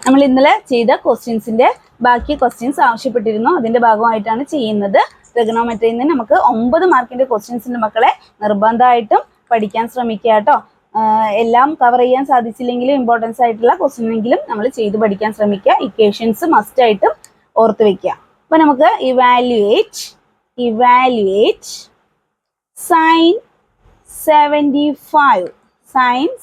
നമ്മൾ ഇന്നലെ ചെയ്ത ക്വസ്റ്റ്യൻസിന്റെ ബാക്കി ക്വസ്റ്റ്യൻസ് ആവശ്യപ്പെട്ടിരുന്നു. അതിന്റെ ഭാഗമായിട്ടാണ് ചെയ്യുന്നത്. ട്രിഗണോമെട്രിയിൽ നിന്ന് നമുക്ക് 9 മാർക്കിന്റെ ക്വസ്റ്റ്യൻസിന്റെ മക്കളെ നിർബന്ധമായിട്ടും പഠിക്കാൻ ശ്രമിക്കുക കേട്ടോ. എല്ലാം കവർ ചെയ്യാൻ സാധിച്ചില്ലെങ്കിലും ഇമ്പോർട്ടൻസ് ആയിട്ടുള്ള ക്വസ്റ്റ്യൻ എങ്കിലും നമ്മൾ ചെയ്ത് പഠിക്കാൻ ശ്രമിക്കുക. ഇക്വേഷൻസ് മസ്റ്റ് ആയിട്ടും ഓർത്ത് വെക്കുക. അപ്പൊ നമുക്ക് ഇവാലുവേറ്റ് സൈൻ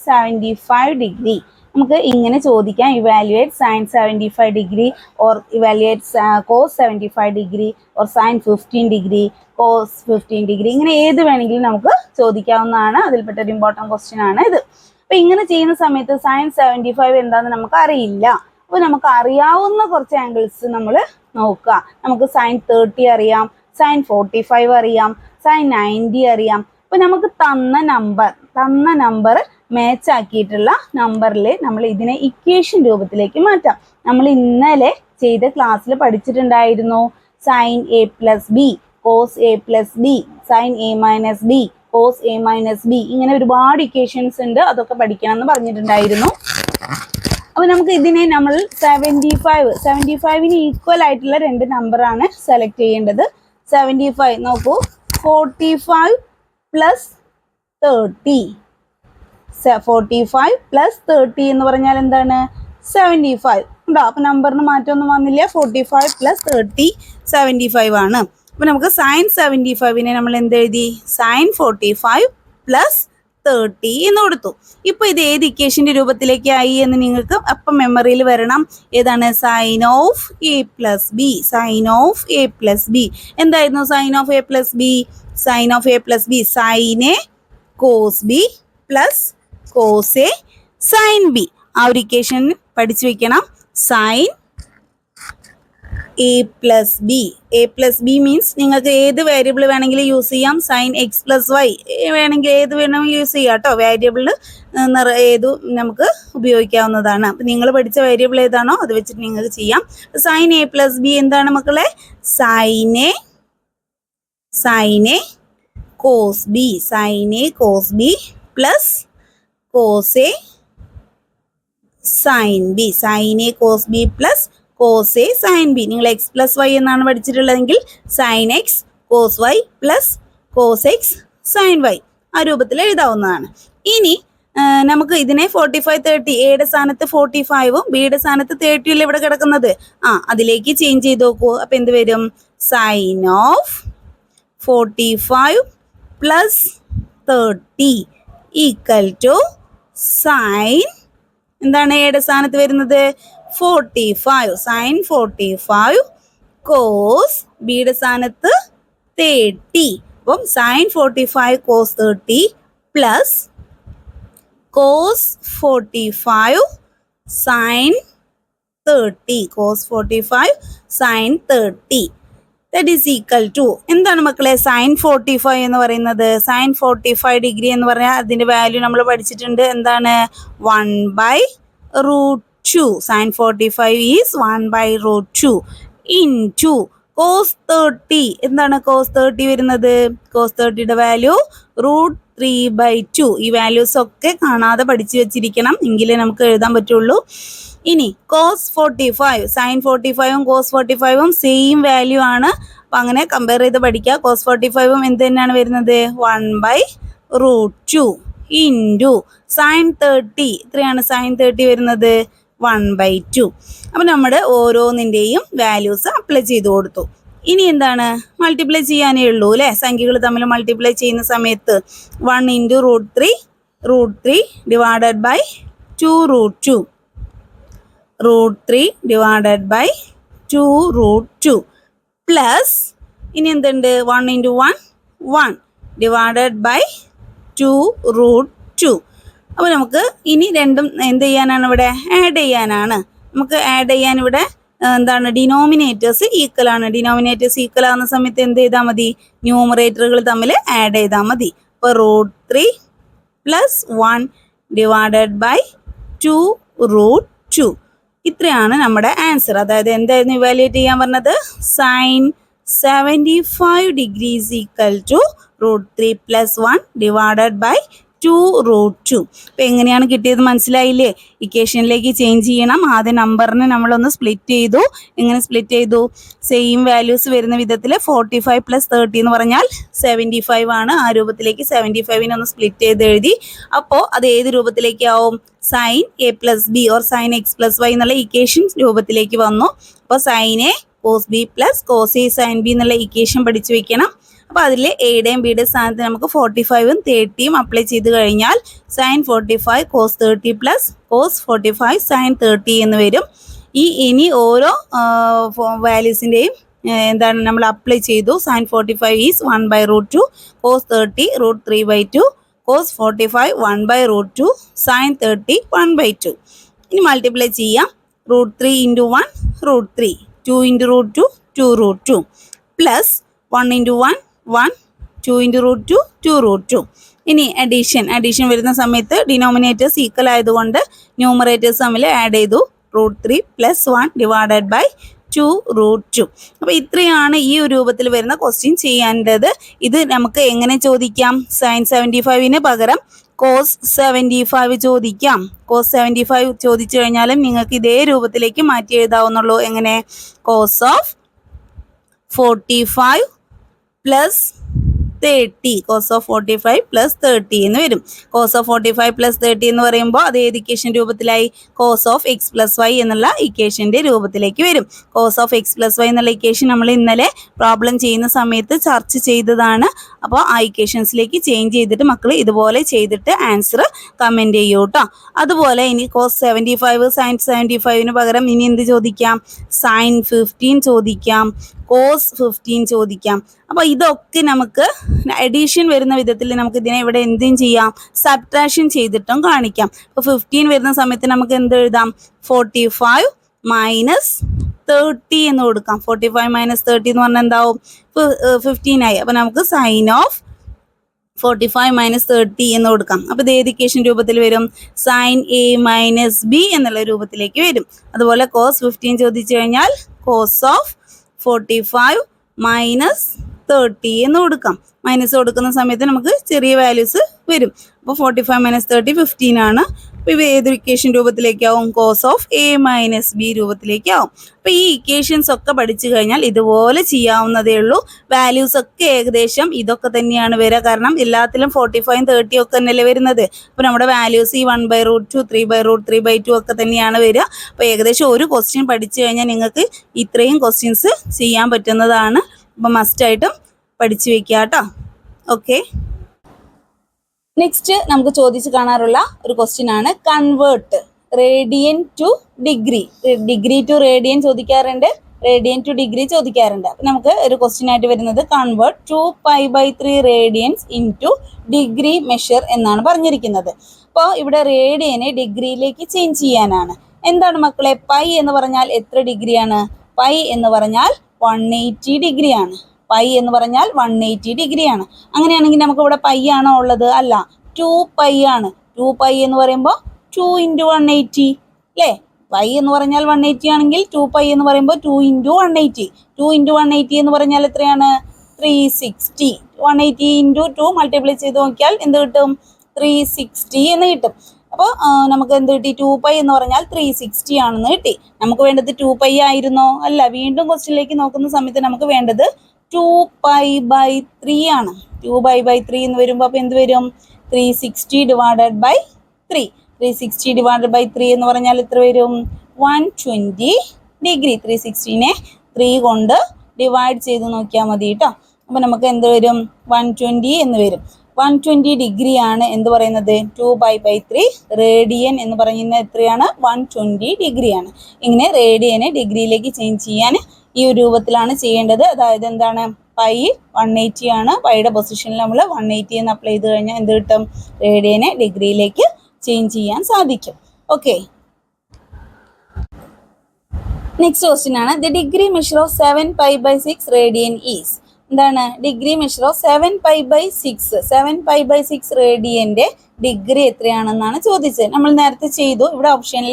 75 ഡിഗ്രി. നമുക്ക് ഇങ്ങനെ ചോദിക്കാം, evaluate sine 75 degree or evaluate cos 75 degree or sine 15 degree cos 15 degree. ഇങ്ങനെ ഏത് വേണമെങ്കിലും നമുക്ക് ചോദിക്കാവുന്നതാണ്. അതിൽപ്പെട്ട ഒരു ഇമ്പോർട്ടൻറ്റ് ക്വസ്റ്റ്യൻ ആണ് ഇത്. അപ്പൊ ഇങ്ങനെ ചെയ്യുന്ന സമയത്ത് സൈൻ 75 എന്താണെന്ന് നമുക്ക് അറിയില്ല. അപ്പോൾ നമുക്ക് അറിയാവുന്ന കുറച്ച് ആംഗിൾസ് നമ്മൾ നോക്കുക. നമുക്ക് സൈൻ 30 അറിയാം, സൈൻ 45 അറിയാം, സൈൻ 90 അറിയാം. അപ്പൊ നമുക്ക് തന്ന നമ്പർ മാച്ച് ആക്കിയിട്ടുള്ള നമ്പറിൽ നമ്മൾ ഇതിനെ ഇക്വേഷൻ രൂപത്തിലേക്ക് മാറ്റാം. നമ്മൾ ഇന്നലെ ചെയ്ത ക്ലാസ്സിൽ പഠിച്ചിട്ടുണ്ടായിരുന്നു sine A plus B cos A plus B sine A minus B cos A minus B. ഇങ്ങനെ ഒരുപാട് ഇക്വേഷൻസ് ഉണ്ട്, അതൊക്കെ പഠിക്കണം എന്ന് പറഞ്ഞിട്ടുണ്ടായിരുന്നു. അപ്പൊ നമുക്ക് ഇതിനെ നമ്മൾ 75ന് ഈക്വൽ ആയിട്ടുള്ള രണ്ട് നമ്പറാണ് സെലക്ട് ചെയ്യേണ്ടത്. 75 നോക്കൂ, 45 പ്ലസ് 30. 45 പ്ലസ് 30 എന്ന് പറഞ്ഞാൽ എന്താണ്? 75 ഉണ്ടോ? അപ്പൊ നമ്പറിന് മാറ്റമൊന്നും വന്നില്ല. 45 പ്ലസ് 30 75 ആണ്. അപ്പൊ നമുക്ക് സൈൻ 75നെ നമ്മൾ എന്തെഴുതി? സൈൻ 45 പ്ലസ് 30 എന്ന് കൊടുത്തു. ഇപ്പൊ ഇത് ഏത് ഇക്വേഷന്റെ രൂപത്തിലേക്കായി എന്ന് നിങ്ങൾക്ക് അപ്പം മെമ്മറിയിൽ വരണം. ഏതാണ്? Sine of A plus B. Sine of A plus B എന്തായിരുന്നു? Sine of A plus B, sine of A plus B sine A cos B plus cos A sine B. ആ ഒരു ഇക്വേഷൻ പഠിച്ചു വെക്കണം. Sine A plus B. A plus B means നിങ്ങൾക്ക് ഏത് variable വേണമെങ്കിലും use ചെയ്യാം. Sign X plus Y വേണമെങ്കിൽ ഏത് വേണമെങ്കിൽ യൂസ് ചെയ്യാം കേട്ടോ. വേരിയബിൾ ഏത് നമുക്ക് ഉപയോഗിക്കാവുന്നതാണ്. അപ്പം നിങ്ങൾ പഠിച്ച വേരിയബിൾ ഏതാണോ അത് വെച്ചിട്ട് നിങ്ങൾക്ക് ചെയ്യാം. സൈൻ എ പ്ലസ് ബി എന്താണ് മക്കളെ? Sine A cos B. Sine A cos B plus cos A sine B. Sine A cos B plus cos A sine B. നിങ്ങൾ എക്സ് പ്ലസ് വൈ എന്നാണ് പഠിച്ചിട്ടുള്ളതെങ്കിൽ sine X cos Y plus cos X sine Y ആ രൂപത്തിൽ എഴുതാവുന്നതാണ്. ഇനി നമുക്ക് ഇതിനെ 45 30 എയുടെ സ്ഥാനത്ത് 45ഉം ബിയുടെ സ്ഥാനത്ത് 30 അല്ലേ ഇവിടെ കിടക്കുന്നത്. അതിലേക്ക് ചേഞ്ച് ചെയ്ത് നോക്കൂ. അപ്പൊ എന്ത് വരും? Sine of 45 plus 30 equal to sine എന്താണ് എയുടെ സ്ഥാനത്ത് വരുന്നത്? 45 സൈൻ 45 കോസ് ബിയുടെ സ്ഥാനത്ത് 30. അപ്പം sine 45 cos 30 plus cos 45 sine 30. Cos 45 sine 30 that is equal to എന്താണ് മക്കളെ? സൈൻ 45 എന്ന് പറയുന്നത് സൈൻ 45 ഡിഗ്രി എന്ന് പറഞ്ഞാൽ അതിന്റെ വാല്യൂ നമ്മൾ പഠിച്ചിട്ടുണ്ട്. എന്താണ്? 1/√2. Sine 45 is 1/√2 into cos 30. എന്താണ് കോസ് 30 വരുന്നത്? കോസ് 30യുടെ വാല്യൂ √3/2. ഈ വാല്യൂസ് ഒക്കെ കാണാതെ പഠിച്ചു വെച്ചിരിക്കണം, എങ്കിലേ നമുക്ക് എഴുതാൻ പറ്റുള്ളൂ. ഇനി കോസ് 45 സൈൻ 45ഉം കോസ് 45ഉം സെയിം വാല്യൂ ആണ്. അപ്പൊ അങ്ങനെ കമ്പയർ ചെയ്ത് പഠിക്കുക. കോസ് 45ഉം എന്ത് തന്നെയാണ് വരുന്നത്? 1/√2 ഇൻറ്റു സൈൻ 30. എത്രയാണ് സൈൻ 30 വരുന്നത്? 1/2. അപ്പൊ നമ്മുടെ ഓരോന്നിൻ്റെയും വാല്യൂസ് അപ്ലൈ ചെയ്ത് കൊടുത്തു. ഇനി എന്താണ്? മൾട്ടിപ്ലൈ ചെയ്യാനേ ഉള്ളൂ അല്ലേ? സംഖ്യകൾ തമ്മിൽ മൾട്ടിപ്ലൈ ചെയ്യുന്ന സമയത്ത് 1 into √3 divided by 2√2 √3 divided by 2√2 plus ഇനി എന്തുണ്ട്? 1 ഇൻറ്റു 1 ഡിവൈഡഡ് ബൈ 2√2. അപ്പോൾ നമുക്ക് ഇനി രണ്ടും എന്ത് ചെയ്യാനാണ്? ഇവിടെ ആഡ് ചെയ്യാനാണ്. നമുക്ക് ആഡ് ചെയ്യാൻ ഇവിടെ എന്താണ്? ഡിനോമിനേറ്റേഴ്സ് ഈക്വൽ ആണ്. ഡിനോമിനേറ്റേഴ്സ് ഈക്വൽ ആകുന്ന സമയത്ത് എന്ത് ചെയ്താൽ മതി? ന്യൂമറേറ്ററുകൾ തമ്മിൽ ആഡ് ചെയ്താൽ മതി. അപ്പോൾ √3 പ്ലസ് 1 ഡിവൈഡഡ് ബൈ 2√2. ഇത്രയാണ് നമ്മുടെ ആൻസർ. അതായത് എന്തായിരുന്നു ഇവാലുവേറ്റ് ചെയ്യാൻ പറഞ്ഞത്? Sine 75 degree is equal to √3 plus 1 divided by 2√2. അപ്പം എങ്ങനെയാണ് കിട്ടിയത് മനസ്സിലായില്ലേ? ഇക്വേഷനിലേക്ക് ചേഞ്ച് ചെയ്യണം. ആദ്യം നമ്പറിനെ നമ്മളൊന്ന് സ്പ്ലിറ്റ് ചെയ്തു. എങ്ങനെ സ്പ്ലിറ്റ് ചെയ്തു? സെയിം വാല്യൂസ് വരുന്ന വിധത്തിൽ 45 + 30 എന്ന് പറഞ്ഞാൽ 75 ആണ്. ആ രൂപത്തിലേക്ക് 75നെ ഒന്ന് സ്പ്ലിറ്റ് ചെയ്ത് എഴുതി. അപ്പോൾ അത് ഏത് രൂപത്തിലേക്കാവും? sin a + b or sin x + y എന്നുള്ള ഇക്വേഷൻ രൂപത്തിലേക്ക് വന്നു. അപ്പോൾ sin a cos b + cos a sin b എന്നുള്ള ഇക്വേഷൻ പഠിച്ചു വെക്കണം. അപ്പോൾ അതിൽ എയുടെയും ബിയുടെയും സ്ഥാനത്ത് നമുക്ക് 45ഉം 30ഉം അപ്ലൈ ചെയ്ത് കഴിഞ്ഞാൽ sin 45 cos 30 + cos 45 sin 30 എന്ന് വരും. ഇനി ഓരോ വാല്യൂസിൻ്റെയും എന്താണ് നമ്മൾ അപ്ലൈ ചെയ്തു. sin 45 is 1/√2, cos 30 √3/2, cos 45 1/√2, sin 30 1/2. ഇനി മൾട്ടിപ്ലൈ ചെയ്യാം. √3 × 1 √3, 2 × √2 2√2, പ്ലസ് 1 × 1 1, 2 × √2 2√2. ഇനി അഡീഷൻ വരുന്ന സമയത്ത് ഡിനോമിനേറ്റേഴ്സ് ഈക്വൽ ആയതുകൊണ്ട് ന്യൂമറേറ്റേഴ്സ് തമ്മിൽ ആഡ് ചെയ്തു. √3 + 1 / 2√2. അപ്പോൾ ഇത്രയാണ് ഈ ഒരു രൂപത്തിൽ വരുന്ന ക്വസ്റ്റ്യൻ ചെയ്യേണ്ടത്. ഇത് നമുക്ക് എങ്ങനെ ചോദിക്കാം? sin 75ന് പകരം cos 75 ചോദിക്കാം. cos 75 ചോദിച്ചു കഴിഞ്ഞാലും നിങ്ങൾക്ക് ഇതേ രൂപത്തിലേക്ക് മാറ്റി എഴുതാവുന്നുള്ളൂ. എങ്ങനെ? cos of 45 + 30, cos of 45 + 30 എന്ന് വരും. cos of 45 + 30 എന്ന് പറയുമ്പോൾ അത് ഏത് equation രൂപത്തിലായി? cos of x + y എന്നുള്ള ഇക്വേഷൻ്റെ രൂപത്തിലേക്ക് വരും. cos of x + y എന്നുള്ള ഇക്വേഷൻ നമ്മൾ ഇന്നലെ പ്രോബ്ലം ചെയ്യുന്ന സമയത്ത് ചർച്ച ചെയ്തതാണ്. അപ്പോൾ ആ ഇക്വേഷൻസിലേക്ക് ചേഞ്ച് ചെയ്തിട്ട് മക്കൾ ഇതുപോലെ ചെയ്തിട്ട് ആൻസർ കമൻറ്റ് ചെയ്യൂ കേട്ടോ. അതുപോലെ ഇനി cos 75 sin 75ന് പകരം ഇനി എന്ത് ചോദിക്കാം? sin 15 ചോദിക്കാം, cos 15 ചോദിക്കാം. അപ്പോൾ ഇതൊക്കെ നമുക്ക് അഡീഷൻ വരുന്ന വിധത്തിൽ നമുക്ക് ഇതിനെ ഇവിടെ എന്തും ചെയ്യാം? സബ്ട്രാക്ഷൻ ചെയ്തിട്ടും കാണിക്കാം. അപ്പോൾ 15 വരുന്ന സമയത്ത് നമുക്ക് എന്ത് എഴുതാം? 45 - 30 എന്ന് കൊടുക്കാം. 45 - 30 എന്ന് പറഞ്ഞാൽ എന്താവും? 15 ആയി. അപ്പോൾ നമുക്ക് sin of 45 - 30 എന്ന് കൊടുക്കാം. അപ്പോൾ ഇത് ഏത് ഇക്വേഷൻ രൂപത്തിൽ വരും? sin a - b എന്നുള്ള രൂപത്തിലേക്ക് വരും. അതുപോലെ cos 15 ചോദിച്ചു കഴിഞ്ഞാൽ cos of 45 - 30 എന്ന് കൊടുക്കാം. മൈനസ് കൊടുക്കുന്ന സമയത്ത് നമുക്ക് ചെറിയ വാല്യൂസ് വരും. അപ്പോൾ 45 - 30 15 ആണ്. അപ്പോൾ ഇവ ഏത് ഇക്വേഷൻ രൂപത്തിലേക്കാവും? cos of a - b രൂപത്തിലേക്കാവും. അപ്പോൾ ഈ ഇക്വേഷൻസ് ഒക്കെ പഠിച്ചു കഴിഞ്ഞാൽ ഇതുപോലെ ചെയ്യാവുന്നതേ ഉള്ളൂ. വാല്യൂസ് ഒക്കെ ഏകദേശം ഇതൊക്കെ തന്നെയാണ് വരിക. കാരണം എല്ലാത്തിലും 45 30 ഒക്കെ തന്നെയല്ലേ വരുന്നത്. അപ്പോൾ നമ്മുടെ വാല്യൂസ് ഈ 1/√2 3/√3/2 ഒക്കെ തന്നെയാണ് വരിക. അപ്പോൾ ഏകദേശം ഒരു ക്വസ്റ്റ്യൻ പഠിച്ചു കഴിഞ്ഞാൽ നിങ്ങൾക്ക് ഇത്രയും ക്വസ്റ്റ്യൻസ് ചെയ്യാൻ പറ്റുന്നതാണ്. അപ്പോൾ മസ്റ്റായിട്ടും പഠിച്ചു വെക്കുക കേട്ടോ. ഓക്കെ, നെക്സ്റ്റ് നമുക്ക് ചോദിച്ച് കാണാറുള്ള ഒരു ക്വസ്റ്റ്യൻ ആണ് convert radian to degree. Degree to radian ചോദിക്കാറുണ്ട്, റേഡിയൻ ടു ഡിഗ്രി ചോദിക്കാറുണ്ട്. അപ്പം നമുക്ക് ഒരു ക്വസ്റ്റ്യൻ ആയിട്ട് വരുന്നത് convert 2π/3 radians into degree measure എന്നാണ് പറഞ്ഞിരിക്കുന്നത്. അപ്പോൾ ഇവിടെ റേഡിയനെ ഡിഗ്രിയിലേക്ക് ചേഞ്ച് ചെയ്യാനാണ്. എന്താണ് മക്കളെ? പൈ എന്ന് പറഞ്ഞാൽ എത്ര ഡിഗ്രിയാണ്? പൈ എന്ന് പറഞ്ഞാൽ 180 ഡിഗ്രിയാണ്. പൈ എന്ന് പറഞ്ഞാൽ 180 ഡിഗ്രിയാണ്. അങ്ങനെയാണെങ്കിൽ നമുക്ക് ഇവിടെ പൈ ആണോ ഉള്ളത്? അല്ല, 2π ആണ്. 2π എന്ന് പറയുമ്പോൾ 2 × 180 അല്ലേ? പൈ എന്ന് പറഞ്ഞാൽ 180 ആണെങ്കിൽ 2π എന്ന് പറയുമ്പോൾ 2 × 180. 2 × 180 എന്ന് പറഞ്ഞാൽ എത്രയാണ്? 360. 180 × 2 മൾട്ടിപ്ലൈ ചെയ്ത് നോക്കിയാൽ എന്ത് കിട്ടും? 360 എന്ന് കിട്ടും. അപ്പോൾ നമുക്ക് എന്ത് കിട്ടി? 2π എന്ന് പറഞ്ഞാൽ 360 ആണെന്ന് കിട്ടി. നമുക്ക് വേണ്ടത് 2π ആയിരുന്നോ? അല്ല. വീണ്ടും ക്വസ്റ്റ്യനിലേക്ക് നോക്കുന്ന സമയത്ത് നമുക്ക് വേണ്ടത് 2π/3 ആണ്. 2π/3 എന്ന് വരുമ്പോൾ അപ്പോൾ എന്ത് വരും? 360 / 3. 360 / 3 എന്ന് പറഞ്ഞാൽ എത്ര വരും? 120 ഡിഗ്രി. 360നെ 3 കൊണ്ട് ഡിവൈഡ് ചെയ്ത് നോക്കിയാൽ മതി കേട്ടോ. അപ്പോൾ നമുക്ക് എന്ത് വരും? 120 എന്ന് വരും. 120 ഡിഗ്രിയാണ് എന്ത് പറയുന്നത്? 2π/3 റേഡിയൻ എന്ന് പറയുന്നത് എത്രയാണ്? 120 ഡിഗ്രിയാണ്. ഇങ്ങനെ റേഡിയനെ ഡിഗ്രിയിലേക്ക് ചേഞ്ച് ചെയ്യാൻ ഈ ഒരു രൂപത്തിലാണ് ചെയ്യേണ്ടത്. അതായത് എന്താണ്? പൈ 180 ആണ്. പൈയുടെ പൊസിഷനിൽ നമ്മൾ 180 എന്ന് അപ്ലൈ ചെയ്ത് കഴിഞ്ഞാൽ എന്ത് കിട്ടും? റേഡിയനെ ഡിഗ്രിയിലേക്ക് ചേഞ്ച് ചെയ്യാൻ സാധിക്കും. ഓക്കെ, നെക്സ്റ്റ് ക്വസ്റ്റ്യൻ ആണ് the degree measure of 7π/6 radian is. എന്താണ് ഡിഗ്രി മെഷർ ഓഫ് 7π/6? 7π/6 റേഡിയൻ്റെ ഡിഗ്രി എത്രയാണെന്നാണ് ചോദിച്ചത്. നമ്മൾ നേരത്തെ ചെയ്തു. ഇവിടെ ഓപ്ഷൻ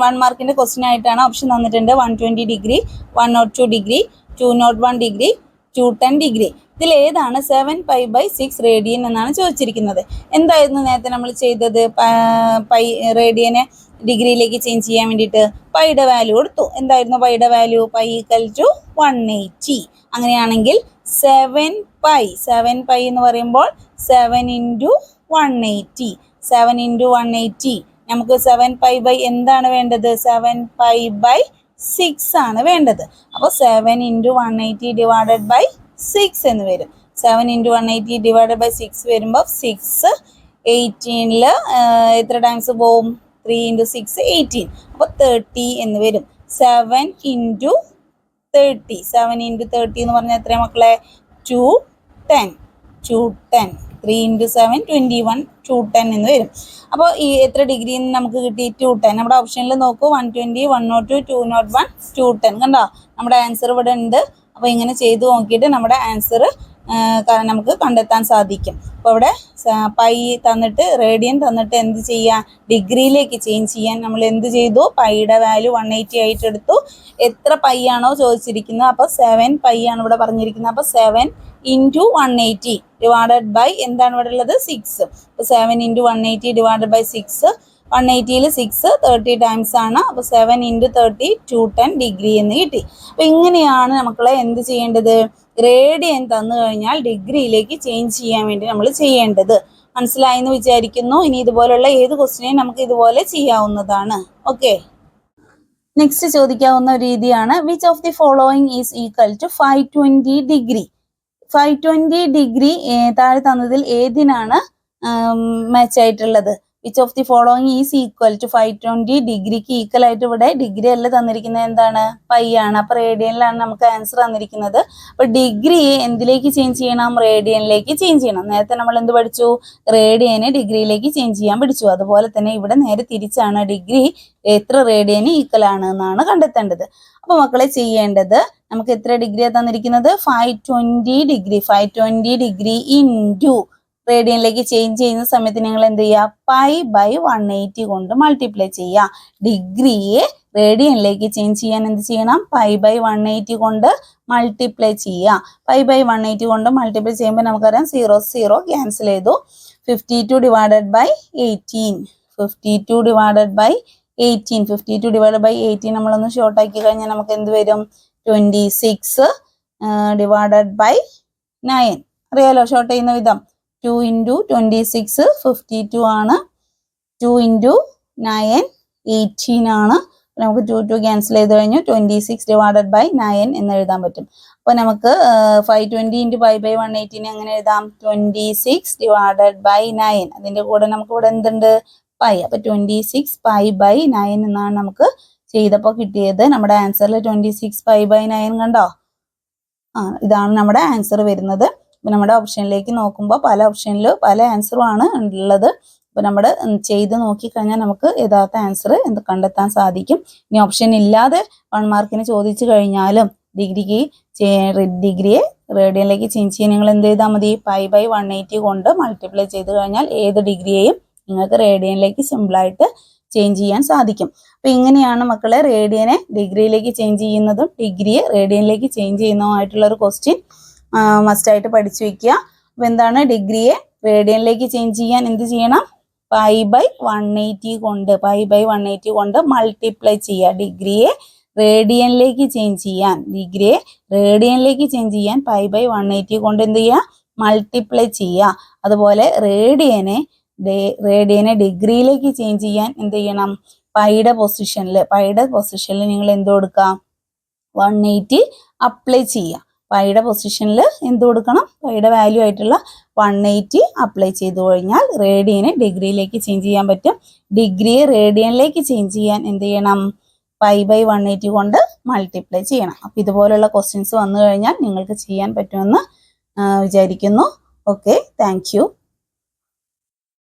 1 മാർക്കിൻ്റെ ക്വസ്റ്റ്യൻ ആയിട്ടാണ് ഓപ്ഷൻ തന്നിട്ടുണ്ട്. 120 ഡിഗ്രി, 102 ഡിഗ്രി, 201 ഡിഗ്രി, 210 ഡിഗ്രി. ഇതിൽ ഏതാണ് 7π/6 റേഡിയൻ എന്നാണ് ചോദിച്ചിരിക്കുന്നത്. എന്തായിരുന്നു നേരത്തെ നമ്മൾ ചെയ്തത്? പൈ റേഡിയനെ ഡിഗ്രിയിലേക്ക് ചേഞ്ച് ചെയ്യാൻ വേണ്ടിയിട്ട് പൈയുടെ വാല്യൂ കൊടുത്തു. എന്തായിരുന്നു പൈയുടെ വാല്യൂ? Pi equal to 180. അങ്ങനെയാണെങ്കിൽ 7π എന്ന് പറയുമ്പോൾ 7 × 180. 7 × 180 നമുക്ക് 7π/ എന്താണ് വേണ്ടത്? 7π/6 ആണ് വേണ്ടത്. അപ്പോൾ 7 × 180 ഡിവൈഡഡ് ബൈ 6 എന്ന് വരും. 7 × 180 ഡിവൈഡഡ് ബൈ 6 വരുമ്പോൾ 6 18ൽ എത്ര ടൈംസ് പോവും? 3 × 6 18. അപ്പോൾ 30 എന്ന് വരും. 7 × 30. 7 × 30 എന്ന് പറഞ്ഞാൽ എത്രയാണ് മക്കളെ? 210. 210. 3 × 7 21. 210 എന്ന് വരും. അപ്പോൾ ഈ എത്ര ഡിഗ്രി നമുക്ക് കിട്ടി? 210. നമ്മുടെ ഓപ്ഷനിൽ നോക്കൂ, 120, 102, 201, 210. കണ്ടോ? നമ്മുടെ ആൻസർ ഇവിടെ ഉണ്ട്. അപ്പോൾ ഇങ്ങനെ ചെയ്ത് നോക്കിയിട്ട് നമ്മുടെ ആൻസർ നമുക്ക് കണ്ടെത്താൻ സാധിക്കും. അപ്പോൾ ഇവിടെ പൈ തന്നിട്ട് റേഡിയൻ തന്നിട്ട് എന്ത് ചെയ്യാം? ഡിഗ്രിയിലേക്ക് ചേഞ്ച് ചെയ്യാൻ നമ്മൾ എന്ത് ചെയ്തു? പൈയുടെ വാല്യൂ 180 ആയിട്ട് എടുത്തു. എത്ര പൈ ആണോ ചോദിച്ചിരിക്കുന്നത്, അപ്പോൾ 7π ആണ് ഇവിടെ പറഞ്ഞിരിക്കുന്നത്. അപ്പോൾ 7 × 180 ഡിവൈഡഡ് ബൈ എന്താണ് ഇവിടെ ഉള്ളത്? 6. അപ്പോൾ 7 × 180 ഡിവൈഡഡ് ബൈ 6. 180ൽ 6 30 ടൈംസ് ആണ്. അപ്പോൾ 7 × 30 210 ഡിഗ്രി എന്ന് കിട്ടി. അപ്പോൾ ഇങ്ങനെയാണ് മക്കളെ എന്ത് ചെയ്യേണ്ടത്? റേഡിയൻ തന്നു കഴിഞ്ഞാൽ ഡിഗ്രിയിലേക്ക് ചേഞ്ച് ചെയ്യാൻ വേണ്ടി നമ്മൾ ചെയ്യേണ്ടത്. മനസ്സിലായി എന്ന് വിചാരിക്കുന്നു. ഇനി ഇതുപോലുള്ള ഏത് ക്വസ്റ്റ്യനെയും നമുക്ക് ഇതുപോലെ ചെയ്യാവുന്നതാണ്. ഓക്കെ, നെക്സ്റ്റ് ചോദിക്കാവുന്ന ഒരു രീതിയാണ്, which of the following is equal to 520 degree. 520 degree താഴെ തന്നതിൽ ഏതിനാണ് മാച്ച് ആയിട്ടുള്ളത്? Which of the following is equal to 520 ഡിഗ്രിക്ക് ഈക്വൽ ആയിട്ട് ഇവിടെ ഡിഗ്രി അല്ല തന്നിരിക്കുന്നത്, എന്താണ്? പൈ ആണ്. അപ്പോൾ റേഡിയനിലാണ് നമുക്ക് ആൻസർ തന്നിരിക്കുന്നത്. അപ്പോൾ ഡിഗ്രിയെ എന്തിലേക്ക് ചേഞ്ച് ചെയ്യണം? റേഡിയനിലേക്ക് ചേഞ്ച് ചെയ്യണം. നേരത്തെ നമ്മൾ എന്ത് പഠിച്ചു? റേഡിയനെ ഡിഗ്രിയിലേക്ക് ചേഞ്ച് ചെയ്യാൻ പഠിച്ചു. അതുപോലെ തന്നെ ഇവിടെ നേരെ തിരിച്ചാണ്, ഡിഗ്രി എത്ര റേഡിയന് ഈക്വൽ ആണ് എന്നാണ് കണ്ടെത്തേണ്ടത്. അപ്പോൾ മക്കളെ ചെയ്യേണ്ടത്, നമുക്ക് എത്ര ഡിഗ്രിയാണ് തന്നിരിക്കുന്നത്? 520 ഡിഗ്രി. 520 ഡിഗ്രി ഇൻറ്റു റേഡിയനിലേക്ക് ചേഞ്ച് ചെയ്യുന്ന സമയത്ത് നിങ്ങൾ എന്ത് ചെയ്യുക? π/180 കൊണ്ട് മൾട്ടിപ്ലൈ ചെയ്യുക. ഡിഗ്രിയെ റേഡിയനിലേക്ക് ചേഞ്ച് ചെയ്യാൻ എന്ത് ചെയ്യണം? π/180 കൊണ്ട് മൾട്ടിപ്ലൈ ചെയ്യുക. π/180 കൊണ്ട് മൾട്ടിപ്ലൈ ചെയ്യുമ്പോൾ നമുക്കറിയാം 0 0 ക്യാൻസൽ ചെയ്തു. 52 divided by 18. 52 divided by 18. 52 divided by 18 നമ്മളൊന്ന് ഷോർട്ട് ആക്കി കഴിഞ്ഞാൽ നമുക്ക് എന്ത് വരും? 26 ഡിവൈഡഡ് ബൈ 9. അറിയാലോ ഷോർട്ട് ചെയ്യുന്ന വിധം. 2 × 26 52 ആണ്. 2 × 9 18 ആണ്. നമുക്ക് 2 ക്യാൻസൽ ചെയ്ത് കഴിഞ്ഞു. 26 ഡിവൈഡഡ് ബൈ 9 എന്ന് എഴുതാൻ പറ്റും. അപ്പോൾ നമുക്ക് 520 × π/180 എങ്ങനെ എഴുതാം? 26 ഡിവൈഡഡ് ബൈ 9. അതിൻ്റെ കൂടെ നമുക്ക് ഇവിടെ എന്തുണ്ട്? പൈ. അപ്പോൾ 26 π/9 എന്നാണ് നമുക്ക് ചെയ്തപ്പോൾ കിട്ടിയത്. നമ്മുടെ ആൻസറിൽ 26 π/9 കണ്ടോ? ഇതാണ് നമ്മുടെ ആൻസർ വരുന്നത്. അപ്പോൾ നമ്മുടെ ഓപ്ഷനിലേക്ക് നോക്കുമ്പോൾ പല ഓപ്ഷനിലും പല ആൻസറും ആണ് ഉള്ളത്. അപ്പോൾ നമ്മൾ ചെയ്ത് നോക്കിക്കഴിഞ്ഞാൽ നമുക്ക് യഥാർത്ഥ ആൻസർ കണ്ടെത്താൻ സാധിക്കും. ഇനി ഓപ്ഷൻ ഇല്ലാതെ 1 മാർക്കിന് ചോദിച്ചു കഴിഞ്ഞാലും ഡിഗ്രിയെ റേഡിയനിലേക്ക് ചേഞ്ച് ചെയ്യാൻ നിങ്ങൾ എന്ത് ചെയ്താൽ മതി? π/180 കൊണ്ട് മൾട്ടിപ്ലൈ ചെയ്ത് കഴിഞ്ഞാൽ ഏത് ഡിഗ്രിയെയും നിങ്ങൾക്ക് റേഡിയനിലേക്ക് സിമ്പിളായിട്ട് ചേഞ്ച് ചെയ്യാൻ സാധിക്കും. അപ്പോൾ ഇങ്ങനെയാണ് മക്കളെ റേഡിയനെ ഡിഗ്രിയിലേക്ക് ചേഞ്ച് ചെയ്യുന്നതും ഡിഗ്രിയെ റേഡിയനിലേക്ക് ചേഞ്ച് ചെയ്യുന്നതുമായിട്ടുള്ള ഒരു ക്വസ്റ്റ്യൻ മസ്റ്റായിട്ട് പഠിച്ചു വെക്കുക. അപ്പോൾ എന്താണ്? ഡിഗ്രിയെ റേഡിയനിലേക്ക് ചേഞ്ച് ചെയ്യാൻ എന്ത് ചെയ്യണം? π/180 കൊണ്ട് മൾട്ടിപ്ലൈ ചെയ്യുക. ഡിഗ്രിയെ റേഡിയനിലേക്ക് ചേഞ്ച് ചെയ്യാൻ π/180 കൊണ്ട് എന്ത് ചെയ്യുക? മൾട്ടിപ്ലൈ ചെയ്യുക. അതുപോലെ റേഡിയനെ ഡിഗ്രിയിലേക്ക് ചേഞ്ച് ചെയ്യാൻ എന്ത് ചെയ്യണം? പൈയുടെ പൊസിഷനിൽ നിങ്ങൾ എന്ത് കൊടുക്കുക? 180 അപ്ലൈ ചെയ്യുക. പൈയുടെ പൊസിഷനിൽ എന്ത് കൊടുക്കണം? പൈയുടെ വാല്യൂ ആയിട്ടുള്ള 180 അപ്ലൈ ചെയ്ത് കഴിഞ്ഞാൽ റേഡിയനെ ഡിഗ്രിയിലേക്ക് ചേഞ്ച് ചെയ്യാൻ പറ്റും. ഡിഗ്രിയെ റേഡിയനിലേക്ക് ചേഞ്ച് ചെയ്യാൻ എന്ത് ചെയ്യണം? π/180 കൊണ്ട് മൾട്ടിപ്ലൈ ചെയ്യണം. അപ്പോൾ ഇതുപോലുള്ള ക്വസ്റ്റ്യൻസ് വന്നു കഴിഞ്ഞാൽ നിങ്ങൾക്ക് ചെയ്യാൻ പറ്റുമെന്ന് വിചാരിക്കുന്നു. Okay, thank you.